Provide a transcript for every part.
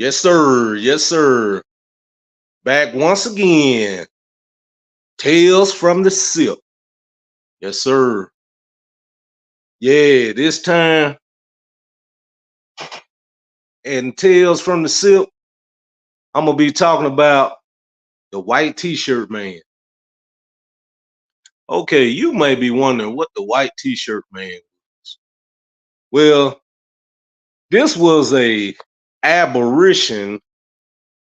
Yes, sir. Yes, sir. Back once again. Tales from the Sip. Yes, sir. Yeah, this time in Tales from the Sip, I'm going to be talking about the white t-shirt man. Okay, you may be wondering what the white t-shirt man was. Well, this was a aberration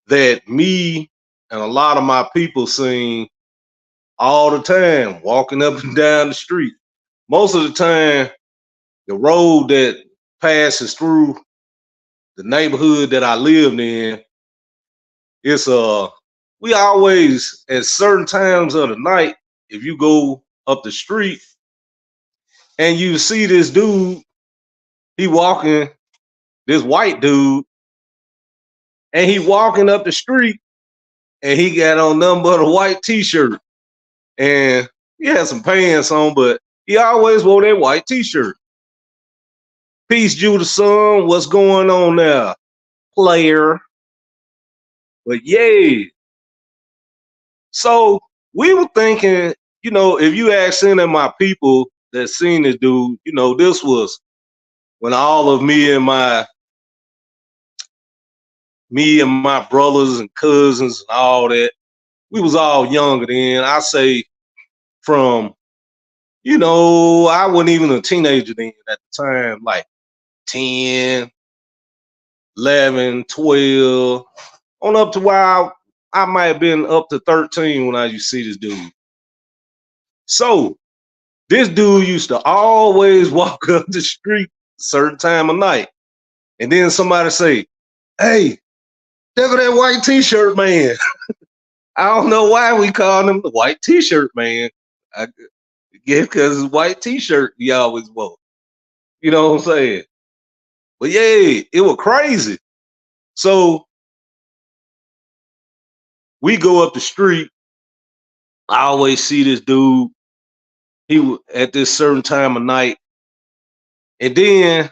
that me and a lot of my people seen all the time, walking up and down the street. Most of the time, the road that passes through the neighborhood that I lived in, it's we always at certain times of the night, if you go up the street and you see this dude, he walking, this white dude, and he walking up the street and he got on nothing but a white t-shirt. And he had some pants on, but he always wore that white t-shirt. Peace, Judah son, what's going on now, player? But yay. So we were thinking, if you ask any of my people that seen this dude, this was when all of me and my brothers and cousins and all that, we was all younger then. I say from, I wasn't even a teenager then at the time, like 10, 11, 12, on up to where I might have been up to 13 when I used to see this dude. So this dude used to always walk up the street a certain time of night. And then somebody say, hey, look at that white t-shirt man. I don't know why we call him the white t-shirt man. I guess because it's white t-shirt he always wore. You know what I'm saying? But yeah, it was crazy. So we go up the street. I always see this dude. He was at this certain time of night. And then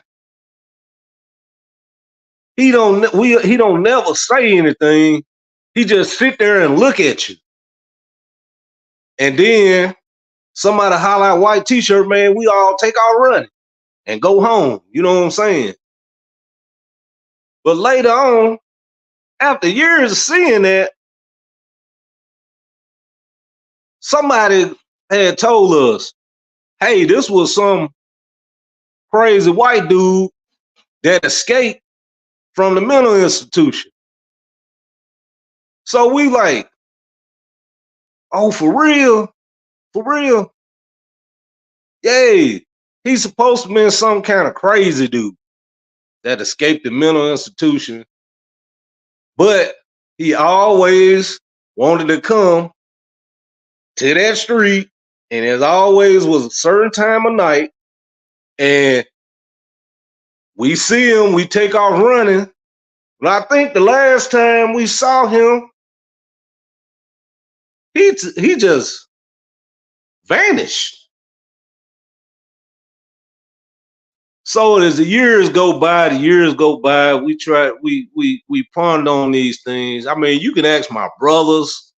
he don't never say anything. He just sit there and look at you. And then somebody holler out white t-shirt, man, we all take our running and go home. You know what I'm saying? But later on, after years of seeing that, somebody had told us, hey, this was some crazy white dude that escaped from the mental institution. So we like, oh, for real? For real? Yay. He's supposed to be some kind of crazy dude that escaped the mental institution. But he always wanted to come to that street, and as always was a certain time of night, and we see him, we take off running. But I think the last time we saw him, he just vanished. So as the years go by, we ponder on these things. I mean, you can ask my brothers,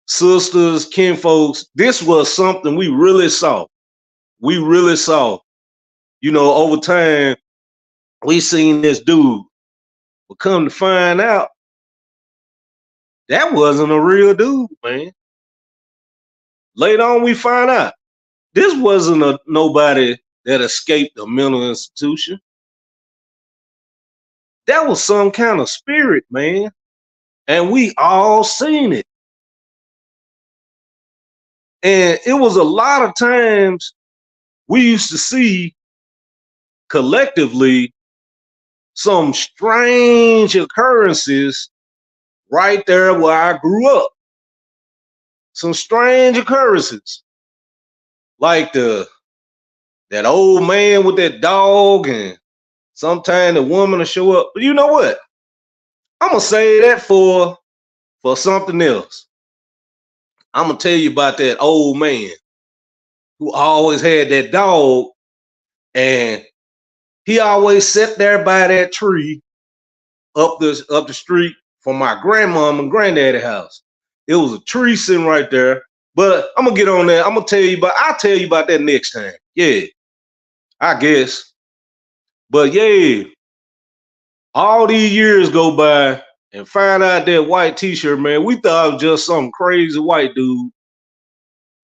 sisters, kinfolks. This was something we really saw. Over time, we seen this dude. But come to find out, that wasn't a real dude, man. Later on, we find out this wasn't nobody that escaped a mental institution. That was some kind of spirit, man. And we all seen it. And it was a lot of times we used to see collectively some strange occurrences right there where I grew up. Some strange occurrences. Like that old man with that dog, and sometime the woman will show up. But you know what? I'm gonna say that for something else. I'm gonna tell you about that old man who always had that dog, and he always sat there by that tree up the street from my grandmom and granddaddy house. It was a tree sitting right there. But I'm gonna get on that. I'll tell you about that next time. Yeah, I guess. But yeah, all these years go by and find out that white t-shirt, man. We thought it was just some crazy white dude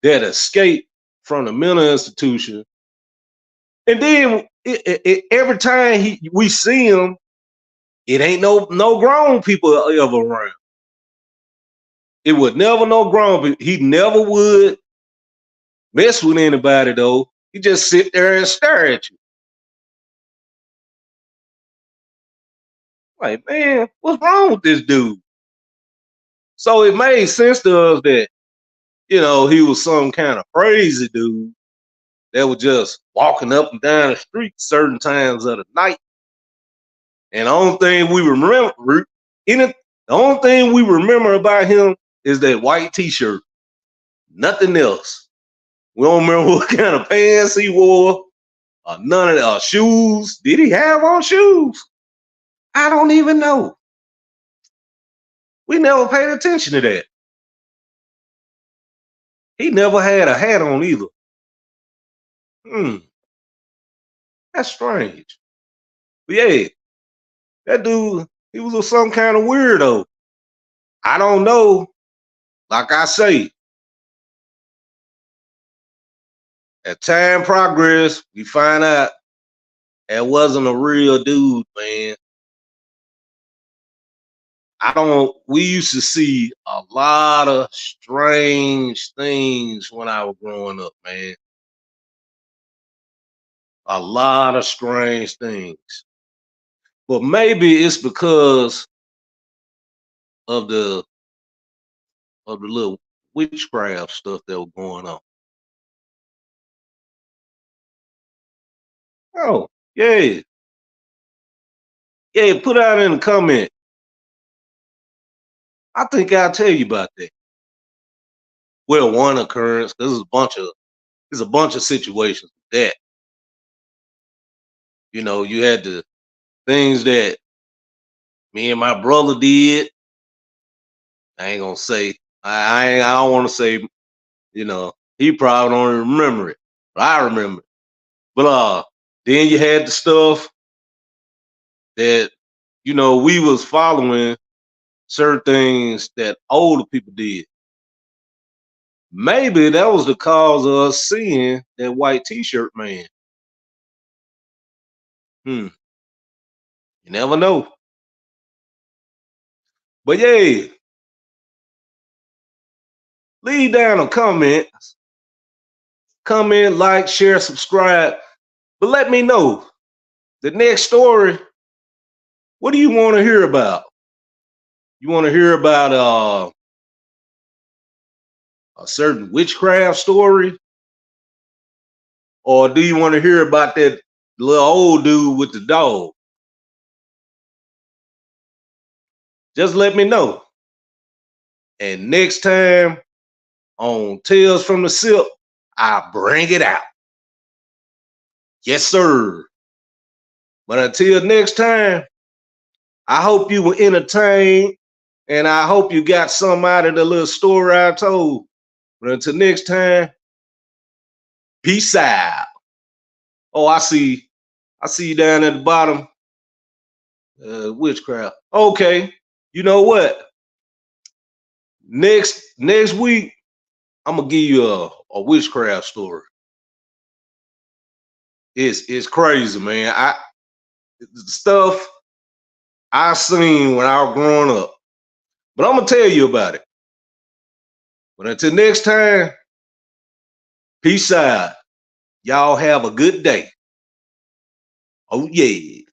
that escaped from the mental institution. And then every time we see him, it ain't no grown people ever around. It would never no grown people. He never would mess with anybody though. He just sit there and stare at you. Like, man, what's wrong with this dude? So it made sense to us that, he was some kind of crazy dude that was just walking up and down the street certain times of the night. And the only thing we remember about him is that white t-shirt. Nothing else. We don't remember what kind of pants he wore, or none of the shoes. Did he have on shoes? I don't even know. We never paid attention to that. He never had a hat on either. That's strange. But yeah, that dude, he was some kind of weirdo. I don't know. Like I say, as time progressed, we find out it wasn't a real dude, man. We used to see a lot of strange things when I was growing up, man. A lot of strange things. But maybe it's because of the little witchcraft stuff that was going on. Oh, yeah. Yeah, put out in the comment. I think I'll tell you about that. Well, one occurrence, because there's a bunch of situations with that. You had the things that me and my brother did. I ain't gonna say. I don't want to say. He probably don't even remember it, but I remember it. But then you had the stuff that we was following certain things that older people did. Maybe that was the cause of us seeing that white t-shirt man. You never know. But yeah, leave down a comment, like, share, subscribe. But let me know the next story. What do you want to hear about? You want to hear about a certain witchcraft story? Or do you want to hear about that little old dude with the dog? Just let me know. And next time on Tales from the Sip, I'll bring it out. Yes, sir. But until next time, I hope you were entertained, and I hope you got something out of the little story I told. But until next time, peace out. Oh, I see you down at the bottom. Witchcraft. Okay, you know what? Next week, I'm gonna give you a witchcraft story. It's crazy, man. Stuff I seen when I was growing up. But I'm gonna tell you about it. But until next time, peace out. Y'all have a good day. Oh yeah.